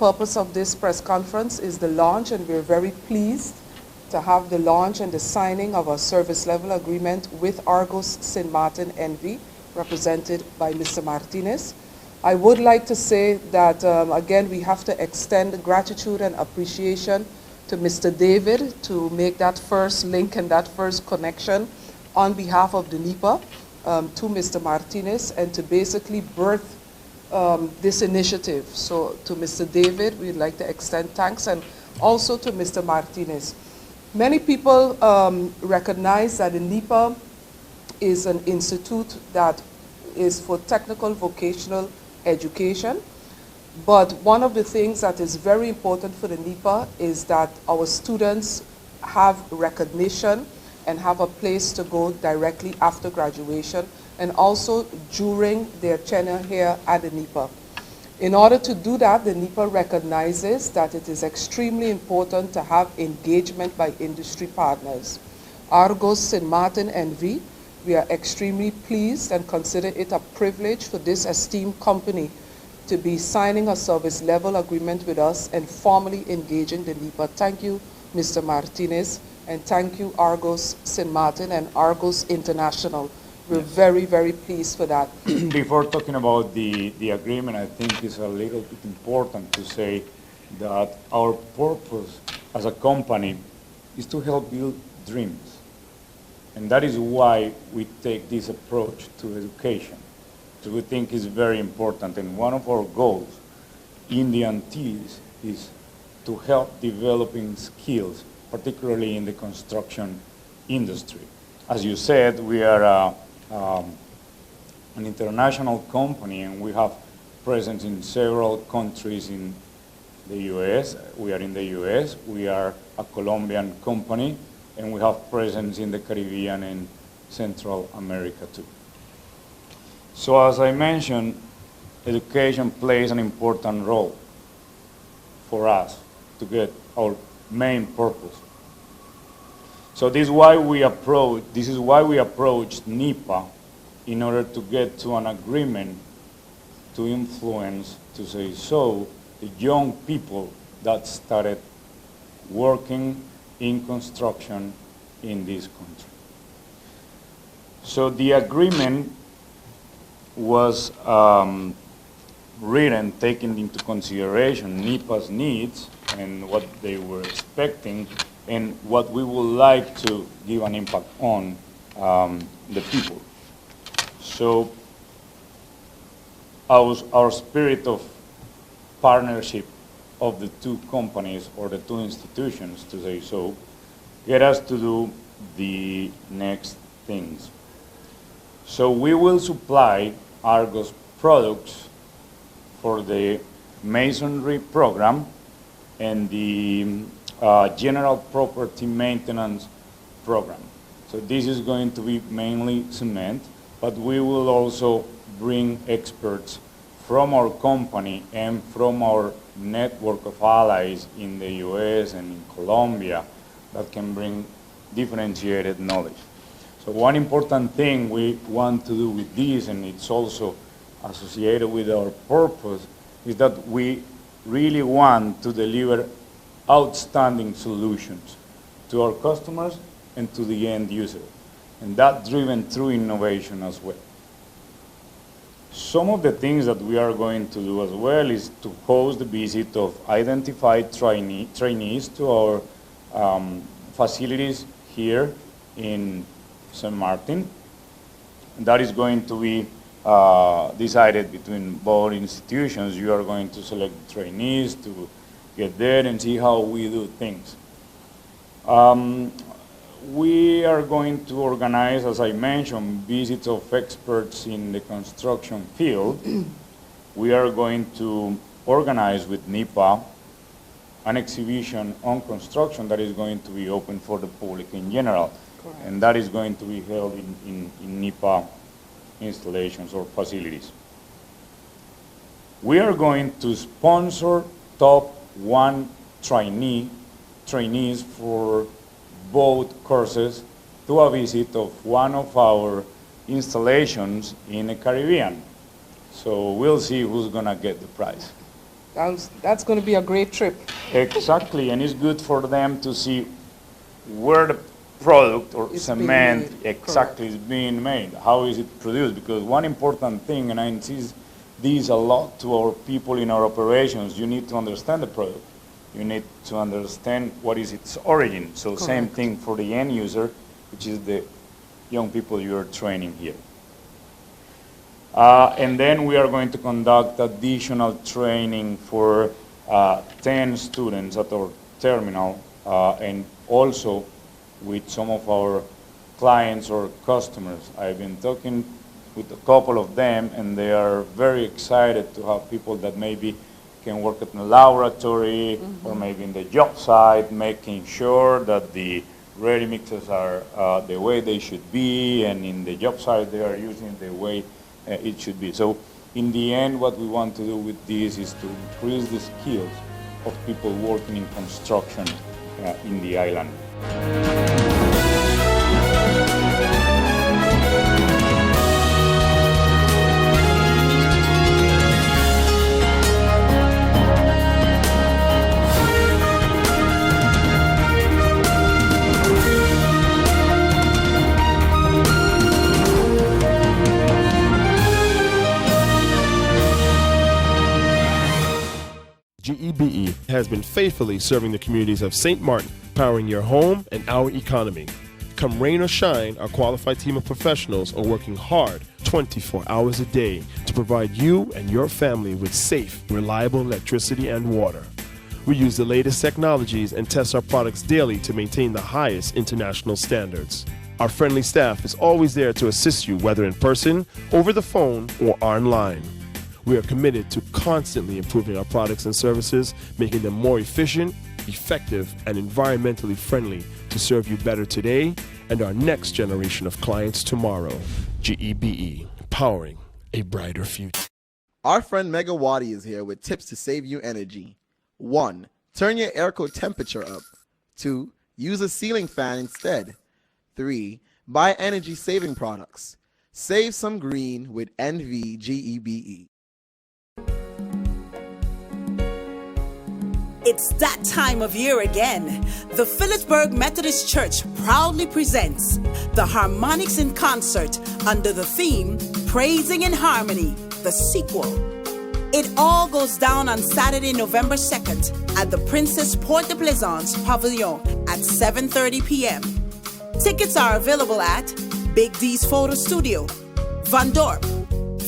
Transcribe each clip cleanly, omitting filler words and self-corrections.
purpose of this press conference is the launch, and we're very pleased to have the launch and the signing of a service level agreement with Argos St. Martin NV, represented by Mr. Martinez. I would like to say that, again, we have to extend gratitude and appreciation to Mr. David to make that first link and that first connection on behalf of the NEPA to Mr. Martinez, and to basically birth this initiative. So to Mr. David, we'd like to extend thanks, and also to Mr. Martinez. Many people recognize that the NEPA is an institute that is for technical vocational education, but one of the things that is very important for the NEPA is that our students have recognition and have a place to go directly after graduation, and also during their tenure here at the NEPA. In order to do that, the NEPA recognizes that it is extremely important to have engagement by industry partners. Argos St. Martin NV, we are extremely pleased and consider it a privilege for this esteemed company to be signing a service level agreement with us and formally engaging the NEPA. Thank you, Mr. Martinez, and thank you, Argos St. Martin and Argos International. We're very, very pleased for that. Before talking about the agreement, I think it's a little bit important to say that our purpose as a company is to help build dreams. And that is why we take this approach to education. So we think it's very important. And one of our goals in the Antilles is to help developing skills, particularly in the construction industry. As you said, we are an international company, and we have presence in several countries in the U.S. We are in the U.S., we are a Colombian company, and we have presence in the Caribbean and Central America too. So as I mentioned, education plays an important role for us to get our main purpose. So this is why we approached NEPA in order to get to an agreement to influence, to say so, the young people that started working in construction in this country. So the agreement was written taking into consideration NEPA's needs and what they were expecting and what we would like to give an impact on the people. So our spirit of partnership of the two companies or the two institutions, to say so, get us to do the next things. So we will supply Argos products for the masonry program and the general property maintenance program. So this is going to be mainly cement, but we will also bring experts from our company and from our network of allies in the US and in Colombia that can bring differentiated knowledge. So one important thing we want to do with this, and it's also associated with our purpose, is that we really want to deliver outstanding solutions to our customers and to the end user, and that driven through innovation as well. Some of the things that we are going to do as well is to host the visit of identified trainees to our facilities here in St. Martin. And that is going to be decided between both institutions. You are going to select trainees to get there and see how we do things. We are going to organize, as I mentioned, visits of experts in the construction field. We are going to organize with NEPA an exhibition on construction that is going to be open for the public in general. Correct. And that is going to be held in NEPA installations or facilities. We are going to sponsor top 1 trainees for both courses to a visit of one of our installations in the Caribbean. So we'll see who's gonna get the prize. That's going to be a great trip. Exactly, and it's good for them to see where the product or It's cement being made, exactly is being made. How is it produced? Because one important thing, and I insist this a lot to our people in our operations, you need to understand the product. You need to understand what is its origin. So same thing for the end user, which is the young people you're training here. And then we are going to conduct additional training for 10 students at our terminal, and also with some of our clients or customers. I've been talking with a couple of them, and they are very excited to have people that maybe can work at the laboratory or maybe in the job site, making sure that the ready mixes are the way they should be, and in the job site they are using the way it should be. So in the end, what we want to do with this is to increase the skills of people working in construction in the island. GEBE has been faithfully serving the communities of St. Martin, powering your home and our economy. Come rain or shine, our qualified team of professionals are working hard 24 hours a day to provide you and your family with safe, reliable electricity and water. We use the latest technologies and test our products daily to maintain the highest international standards. Our friendly staff is always there to assist you, whether in person, over the phone, or online. We are committed to constantly improving our products and services, making them more efficient, effective, and environmentally friendly to serve you better today and our next generation of clients tomorrow. GEBE, powering a brighter future. Our friend Megawati is here with tips to save you energy. 1. Turn your airco temperature up. 2. Use a ceiling fan instead. 3. Buy energy-saving products. Save some green with NVGEBE. It's that time of year again. The Phillipsburg Methodist Church proudly presents the Harmonics in Concert under the theme Praising in Harmony, the sequel. It all goes down on Saturday, November 2nd at the Princess Port de Plaisance Pavilion at 7:30 p.m. Tickets are available at Big D's Photo Studio, Van Dorp,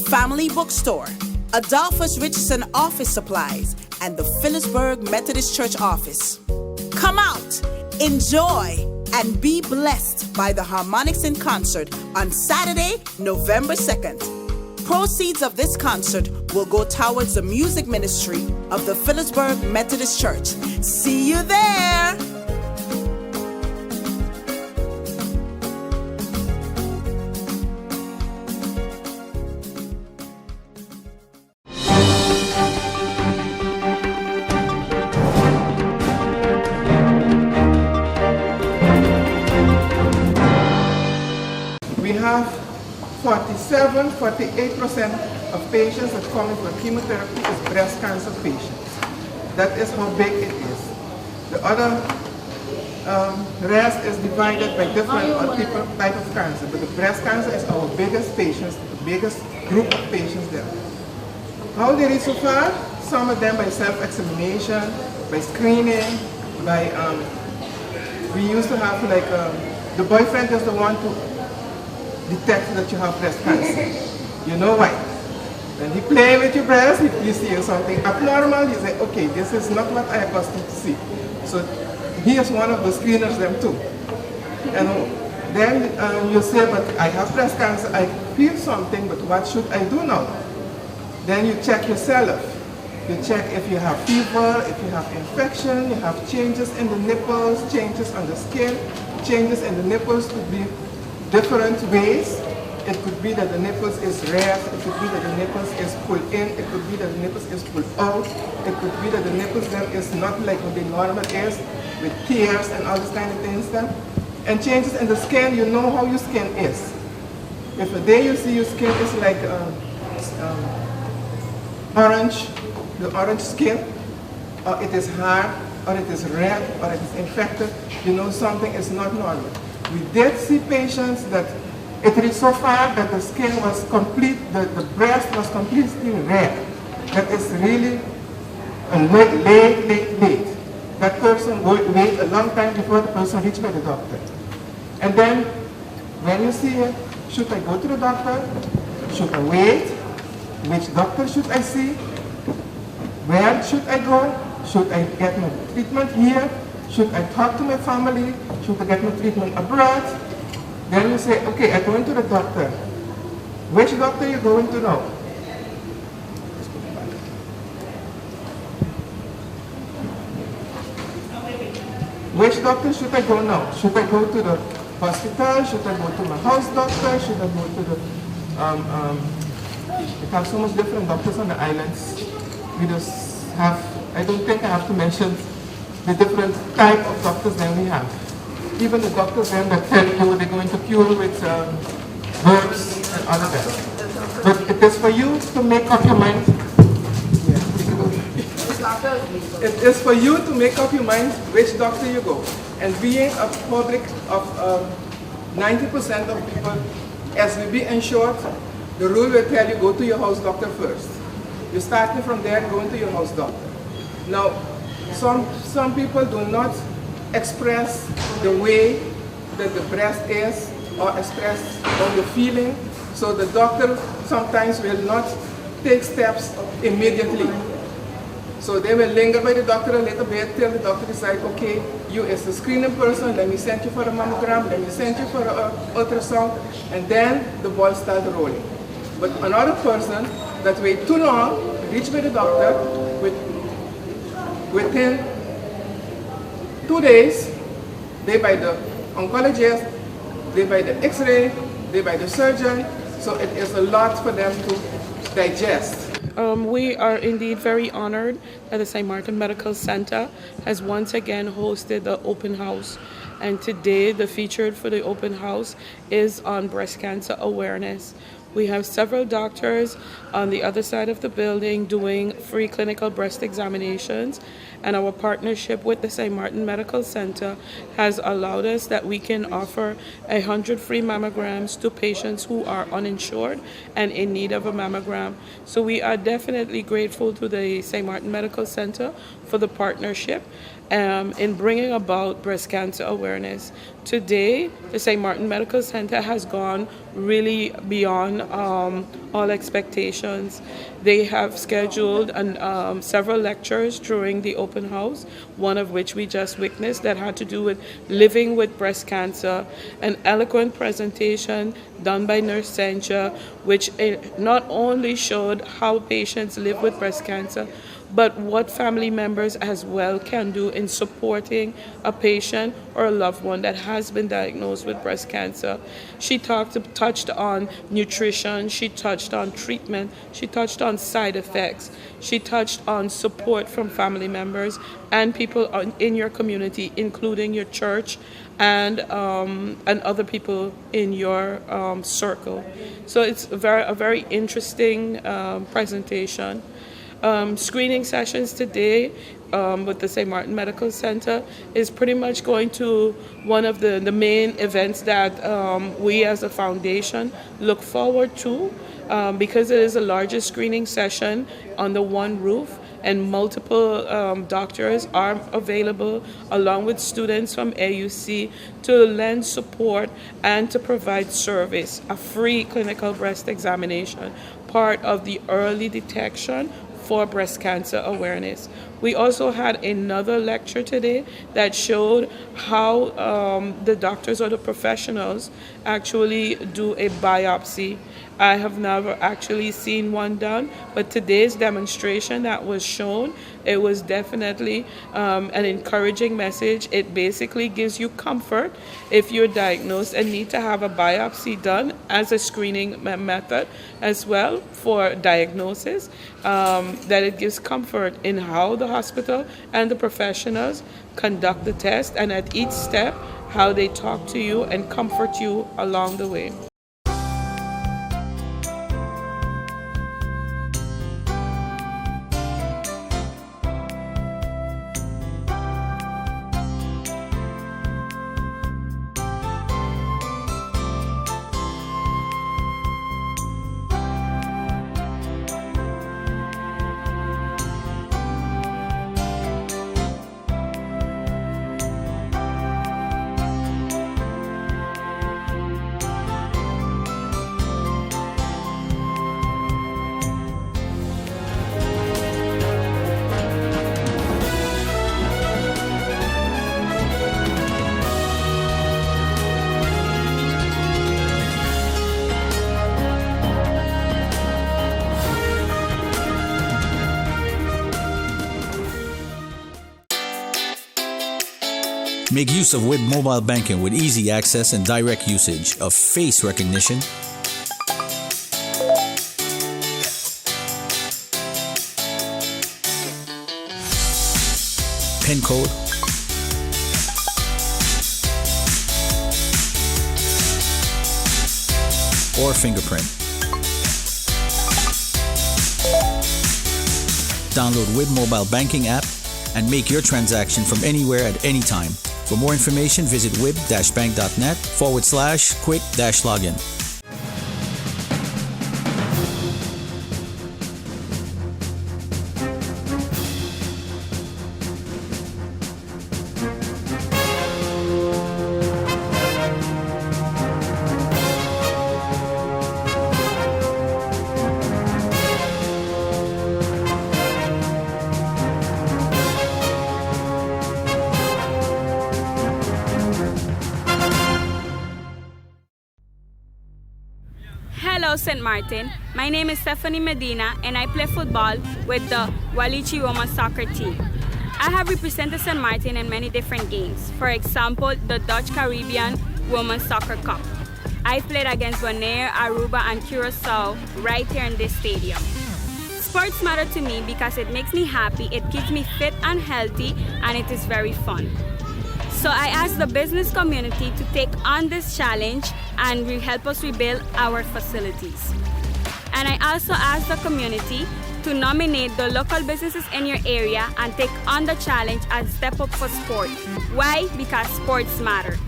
Family Bookstore, Adolphus Richardson Office Supplies, and the Phillipsburg Methodist Church office. Come out, enjoy, and be blessed by the Harmonics in Concert on Saturday, November 2nd. Proceeds of this concert will go towards the music ministry of the Phillipsburg Methodist Church. See you there! We have 48% of patients that come in for chemotherapy is breast cancer patients. That is how big it is. The other rest is divided by different type of cancer, but the breast cancer is our biggest patients, the biggest group of patients there. How they reach so far? Some of them by self-examination, by screening, by we used to have like the boyfriend is the one to detect that you have breast cancer. You know why? When he play with your breast, if you see something abnormal, he say, okay, this is not what I accustomed to see. So he is one of the screeners them too. And then you say, but I have breast cancer, I feel something, but what should I do now? Then you check yourself. You check if you have fever, if you have infection, you have changes in the nipples, changes on the skin. Changes in the nipples could be different ways. It could be that the nipples is red, it could be that the nipples is pulled in, it could be that the nipples is pulled out, it could be that the nipples then is not like what they normal is, with tears and all these kind of things then. And changes in the skin, you know how your skin is. If a day you see your skin is like orange, the orange skin, or it is hard, or it is red, or it is infected, you know something is not normal. We did see patients that it reached so far that the skin was complete, the breast was completely red. That is really late. That person would wait a long time before the person reached by the doctor. And then, when you see it, should I go to the doctor? Should I wait? Which doctor should I see? Where should I go? Should I get my treatment here? Should I talk to my family? Should I get my treatment abroad? Then you say, okay, I'm going to the doctor. Which doctor are you going to now? Which doctor should I go now? Should I go to the hospital? Should I go to my house doctor? Should I go to the, we have so much different doctors on the islands. We just have, I don't think I have to mention the different type of doctors that we have. Even the doctors then that tell you they're going to cure with herbs and all of that. But it is for you to make up your mind. It is for you to make up your mind which doctor you go. And being a public of 90% of people, SVB insured, the rule will tell you go to your house doctor first. You starting from there and going to your house doctor. Now, some people do not express the way that the breast is or express on the feeling, so the doctor sometimes will not take steps immediately. So they will linger by the doctor a little bit till the doctor decides, okay, you is a screening person, let me send you for a mammogram, let me send you for an ultrasound, and then the ball starts rolling. But another person that wait too long, reach by the doctor, within 2 days, they by the oncologist, they by the x-ray, they by the surgeon, so it is a lot for them to digest. We are indeed very honored that the St. Martin Medical Center has once again hosted the open house. And today the featured for the open house is on breast cancer awareness. We have several doctors on the other side of the building doing free clinical breast examinations, and our partnership with the St. Martin Medical Center has allowed us that we can offer 100 free mammograms to patients who are uninsured and in need of a mammogram. So we are definitely grateful to the St. Martin Medical Center for the partnership in bringing about breast cancer awareness. Today, the St. Martin Medical Center has gone really beyond all expectations. They have scheduled several lectures during the open house, one of which we just witnessed that had to do with living with breast cancer, an eloquent presentation done by Nurse Sencha, which not only showed how patients live with breast cancer, but what family members as well can do in supporting a patient or a loved one that has been diagnosed with breast cancer. She touched on nutrition, she touched on treatment, she touched on side effects, she touched on support from family members and people in your community, including your church and other people in your circle. So it's a very interesting presentation. Screening sessions today with the St. Martin Medical Center is pretty much going to one of the main events that we as a foundation look forward to because it is the largest screening session under one roof, and multiple doctors are available along with students from AUC to lend support and to provide service, a free clinical breast examination, part of the early detection for breast cancer awareness. We also had another lecture today that showed how the doctors or the professionals actually do a biopsy. I have never actually seen one done, but today's demonstration that was shown, it was definitely an encouraging message. It basically gives you comfort if you're diagnosed and need to have a biopsy done as a screening method as well for diagnosis, that it gives comfort in how the hospital and the professionals conduct the test, and at each step, how they talk to you and comfort you along the way. Make use of WIB mobile banking with easy access and direct usage of face recognition, PIN code, or fingerprint. Download WIB mobile banking app and make your transaction from anywhere at any time. For more information, visit wib-bank.net/quick-login. Hello, St. Martin. My name is Stephanie Medina, and I play football with the Walichi Women's Soccer team. I have represented St. Martin in many different games. For example, the Dutch Caribbean Women's Soccer Cup. I played against Bonaire, Aruba, and Curacao right here in this stadium. Sports matter to me because it makes me happy, it keeps me fit and healthy, and it is very fun. So I asked the business community to take on this challenge and help us rebuild our facilities. And I also asked the community to nominate the local businesses in your area and take on the challenge and step up for sport. Why? Because sports matter.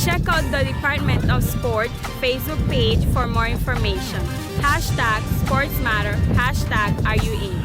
Check out the Department of Sport Facebook page for more information. Hashtag sports matter, hashtag are you in?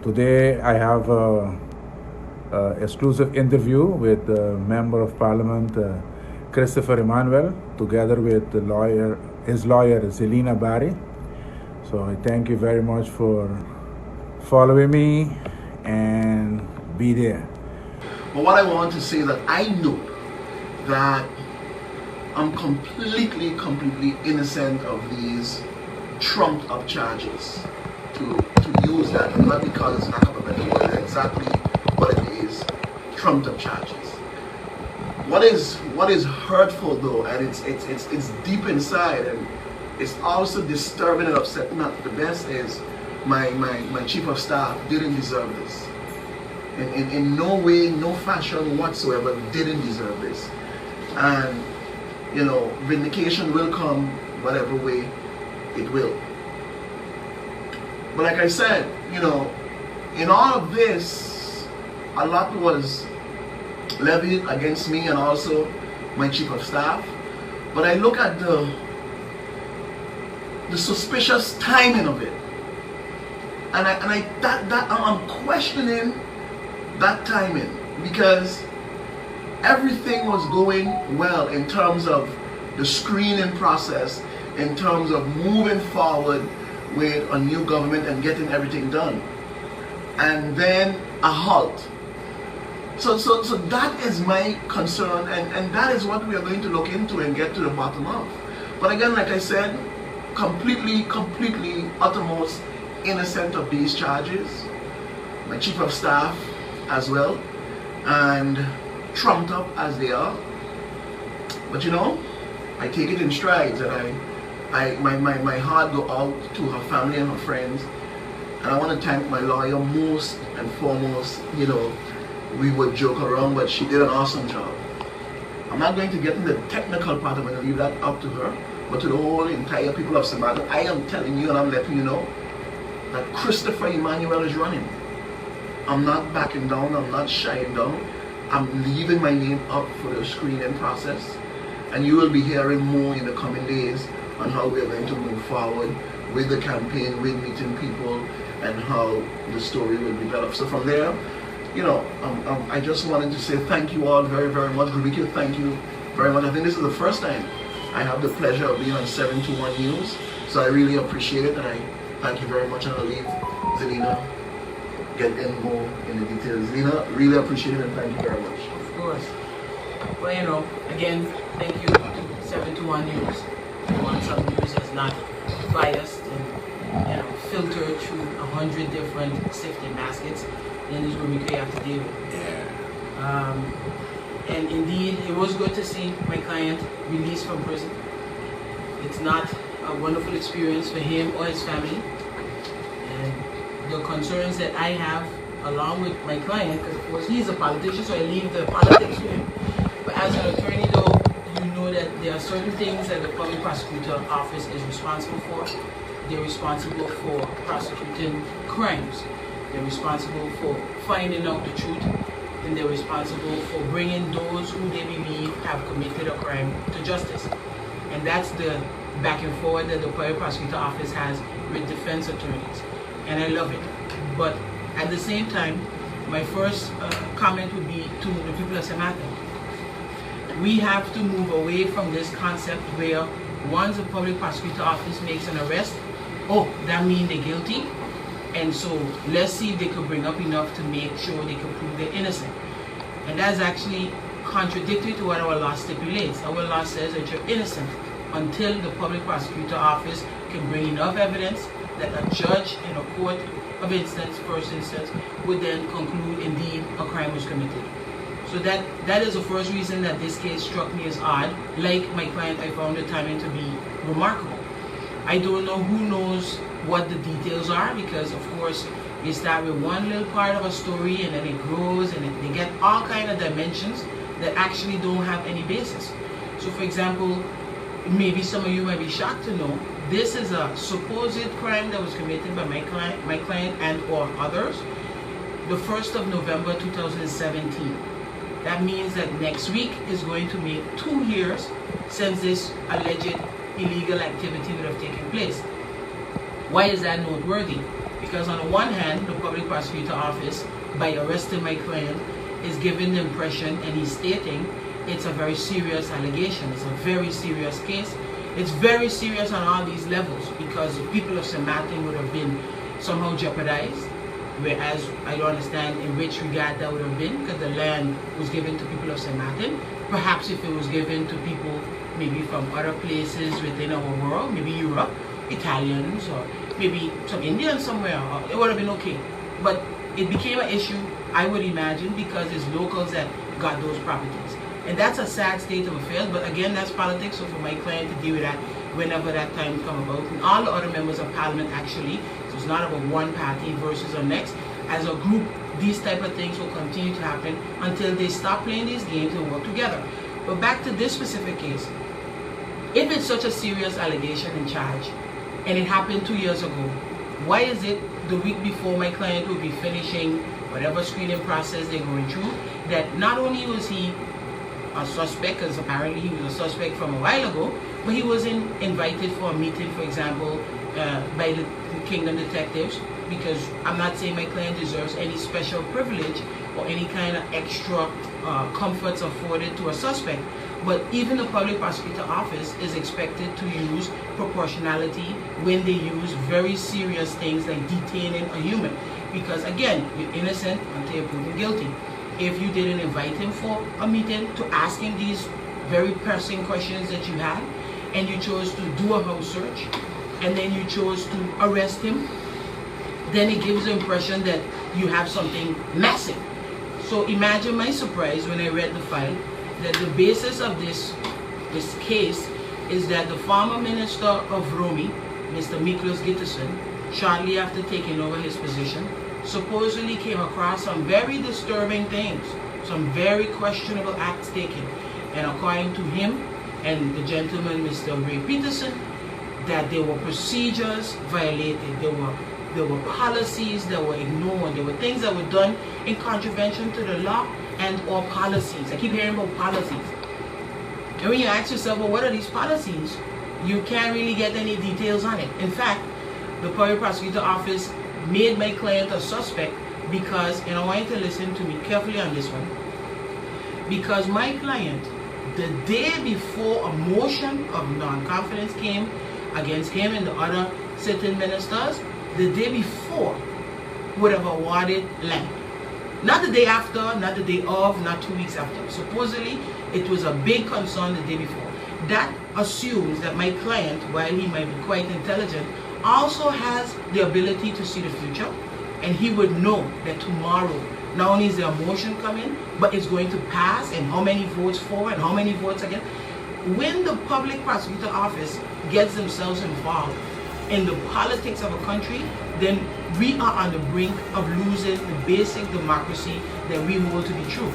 Today I have an exclusive interview with the Member of Parliament Christopher Emmanuel, together with his lawyer Zelina Barry. So I thank you very much for following me and be there. But what I want to say is that I know that I'm completely innocent of these trumped up charges. To use that, not because it's not a better word, exactly what it is, trumped up charges. What is hurtful though, and it's deep inside, and it's also disturbing and upsetting at the best, is my chief of staff didn't deserve this. In no way, no fashion whatsoever, didn't deserve this. And you know, vindication will come whatever way it will. But like I said, you know, in all of this, a lot was levied against me and also my chief of staff. But I look at the suspicious timing of it, and I'm questioning that timing, because everything was going well in terms of the screening process, in terms of moving forward with a new government and getting everything done, and then a halt. So that is my concern, and that is what we are going to look into and get to the bottom of. But again, like I said, completely uttermost innocent of these charges. My chief of staff as well, and trumped up as they are. But you know, I take it in strides, and my heart go out to her family and her friends, and I want to thank my lawyer most and foremost. You know, we would joke around, but she did an awesome job. I'm not going to get into the technical part, I'm going to leave that up to her, but to the whole entire people of St. Martin, I am telling you and I'm letting you know that Christopher Emmanuel is running. I'm not backing down, I'm not shying down. I'm leaving my name up for the screening process, and you will be hearing more in the coming days on how we're going to move forward with the campaign, with meeting people, and how the story will develop. So from there, you know, I just wanted to say thank you all very, very much. Rubikio, thank you very much. I think this is the first time I have the pleasure of being on 721 News, so I really appreciate it, and I thank you very much, and I'll leave Zelina get in more in the details. Zelina, really appreciate it, and thank you very much. Of course. Well, you know, again, thank you to 721 News. One Some News is not biased and, you know, filtered through 100 different sifting baskets. Then is where we have to deal with. Yeah. And indeed, it was good to see my client released from prison. It's not a wonderful experience for him or his family. And the concerns that I have, along with my client, because of course he's a politician, so I leave the politics to him. But as an attorney, though, you know that there are certain things that the public prosecutor office is responsible for. They're responsible for prosecuting crimes. They're responsible for finding out the truth, and they're responsible for bringing those who they believe have committed a crime to justice. And that's the back and forward that the public prosecutor office has with defense attorneys. And I love it. But at the same time, my first comment would be to the people of St. Martin. We have to move away from this concept where once the public prosecutor office makes an arrest, oh, that means they're guilty. And so let's see if they could bring up enough to make sure they can prove they're innocent. And that's actually contradictory to what our law stipulates. Our law says that you're innocent until the public prosecutor office can bring enough evidence that a judge in a court of instance, first instance, would then conclude indeed a crime was committed. So that is the first reason that this case struck me as odd. Like my client, I found the timing to be remarkable. I don't know who knows what the details are, because of course they start with one little part of a story and then it grows and they get all kind of dimensions that actually don't have any basis. So for example, maybe some of you might be shocked to know this is a supposed crime that was committed by my client and or others the 1st of November 2017. That means that next week is going to make 2 years since this alleged illegal activity would have taken place. Why is that noteworthy? Because on the one hand, the public prosecutor office, by arresting my client, is giving the impression, and he's stating, it's a very serious allegation, it's a very serious case. It's very serious on all these levels, because the people of St. Martin would have been somehow jeopardized, whereas I don't understand in which regard that would have been, because the land was given to people of St. Martin. Perhaps if it was given to people maybe from other places within our world, maybe Europe, Italians, or maybe some Indians somewhere, it would have been okay. But it became an issue, I would imagine, because it's locals that got those properties. And that's a sad state of affairs, but again, that's politics, so for my client to deal with that whenever that time come about. And all the other members of parliament actually, so it's not about one party versus the next. As a group, these type of things will continue to happen until they stop playing these games and work together. But back to this specific case, if it's such a serious allegation and charge, and it happened 2 years ago, why is it the week before my client will be finishing whatever screening process they're going through, that not only was he a suspect, because apparently he was a suspect from a while ago, but he wasn't invited for a meeting, for example, by the Kingdom detectives, because I'm not saying my client deserves any special privilege or any kind of extra comforts afforded to a suspect, but even the public prosecutor office is expected to use proportionality when they use very serious things like detaining a human, because again, you're innocent until you're proven guilty. If you didn't invite him for a meeting to ask him these very pressing questions that you had, and you chose to do a house search, and then you chose to arrest him, then it gives the impression that you have something massive. So imagine my surprise when I read the file, that the basis of this case is that the former Minister of Romy, Mr. Miklos Gitterson, shortly after taking over his position, supposedly came across some very disturbing things, some very questionable acts taken. And according to him and the gentleman, Mr. Ray Peterson, that there were procedures violated, there were policies that were ignored, there were things that were done in contravention to the law, and or policies. I keep hearing about policies. And when you ask yourself, well, what are these policies? You can't really get any details on it. In fact, the Public Prosecutor Office made my client a suspect because, and I want you to listen to me carefully on this one, because my client, the day before a motion of non-confidence came against him and the other sitting ministers, the day before would have awarded land. Not the day after, not the day of, not 2 weeks after. Supposedly, it was a big concern the day before. That assumes that my client, while he might be quite intelligent, also has the ability to see the future, and he would know that tomorrow, not only is there a motion coming, but it's going to pass, and how many votes for and how many votes against. When the Public Prosecutor Office gets themselves involved in the politics of a country, then we are on the brink of losing the basic democracy that we hold to be true.